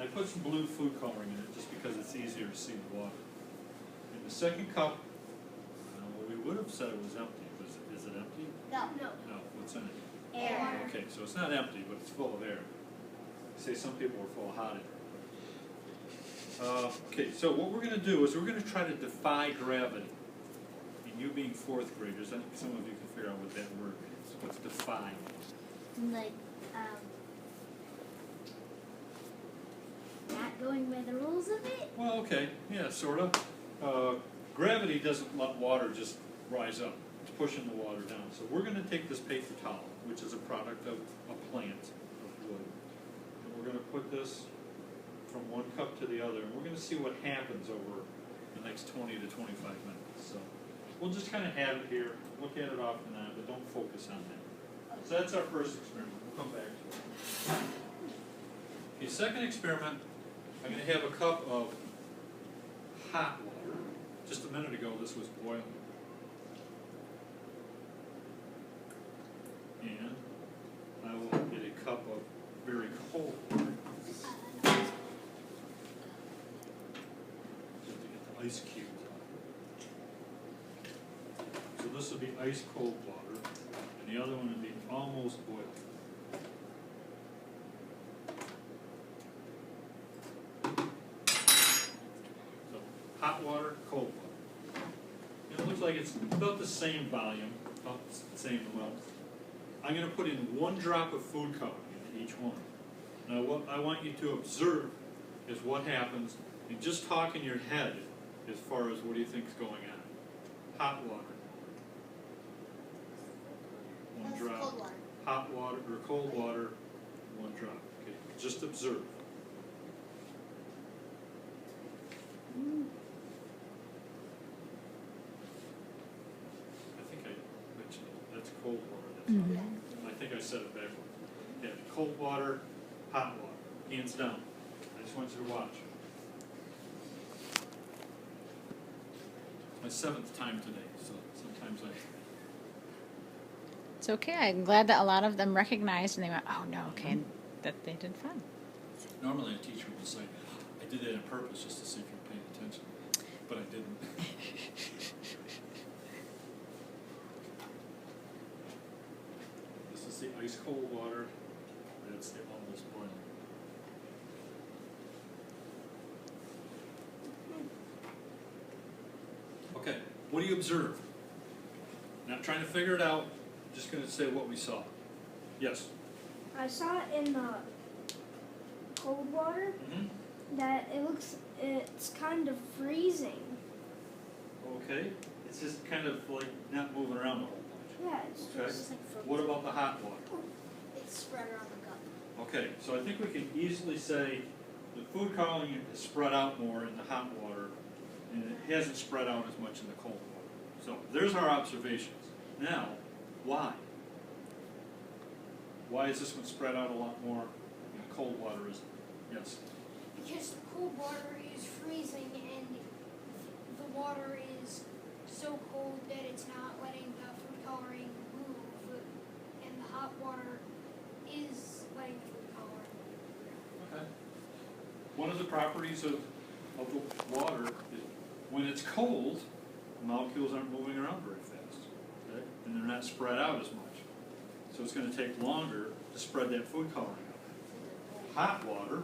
I put some blue food coloring in it just because it's easier to see the water. In the second cup, we would have said it was empty. Is it empty? No. No, what's in it? Air. Okay, so it's not empty, but it's full of air. Say some people are full of hot air. Okay, so what we're going to do is we're going to try to defy gravity. And you being fourth graders, I think some of you can figure out what that word means. What's defy? Like, not going by the rules of it? Well, okay, yeah, sort of. Gravity doesn't let water just rise up. It's pushing the water down. So we're going to take this paper towel, which is a product of a plant of wood. And we're going to put this from one cup to the other, and we're going to see what happens over the next 20 to 25 minutes. So we'll just kind of have it here, look at it off and on, but don't focus on that. So that's our first experiment. We'll come back to it. Okay, second experiment, I'm going to have a cup of hot water. Just a minute ago, this was boiling. And I will get a cup of very cold water. Just to get the ice cubes out. So this will be ice cold water, and the other one will be almost boiling. So hot water, cold water. And it looks like it's about the same volume, about the same amount. I'm going to put in 1 drop of food coloring in each one. Now what I want you to observe is what happens, and just talk in your head as far as what do you think is going on. Hot water. 1 That's drop. cold water. Hot water, or cold water, 1 drop. Okay, just observe. I think I mentioned it. That's cold water. That's hot water. I think I said it backwards. Yeah, cold water, hot water. Hands down. I just want you to watch. It's my 7th time today, so sometimes It's okay. I'm glad that a lot of them recognized and they went, oh no, okay, and that they did fun. Normally a teacher would say, I did that on purpose just to see if you're paying attention, but I didn't. This is the ice cold water. That's the almost boiling. Okay, what do you observe? Not trying to figure it out, just going to say what we saw. Yes? I saw in the cold water Mm-hmm. that it's kind of freezing. Okay, it's just kind of like not moving around a whole bunch. Yeah, it's Okay. just like frozen. What about the hot water? It's spread around the cup. Okay, so I think we can easily say the food coloring is spread out more in the hot water, and it hasn't spread out as much in the cold water. So there's our observations. Now, why? Why is this one spread out a lot more and the cold water isn't? Yes? Because the cold water is freezing and the water is so cold that it's not letting the food coloring move, and the hot water is letting the food coloring. Okay. One of the properties of the water is when it's cold, the molecules aren't moving around very fast. Okay? And they're not spread out as much. So it's going to take longer to spread that food coloring out. Hot water,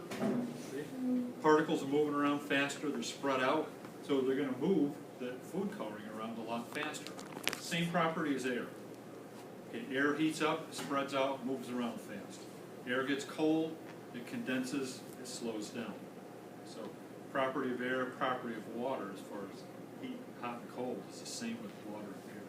see, particles are moving around faster, they're spread out, so they're going to move the food coloring around a lot faster. Same property as air. Okay, air heats up, spreads out, moves around fast. Air gets cold, it condenses, it slows down. So property of air, property of water as far as heat, hot and cold is the same with water and air.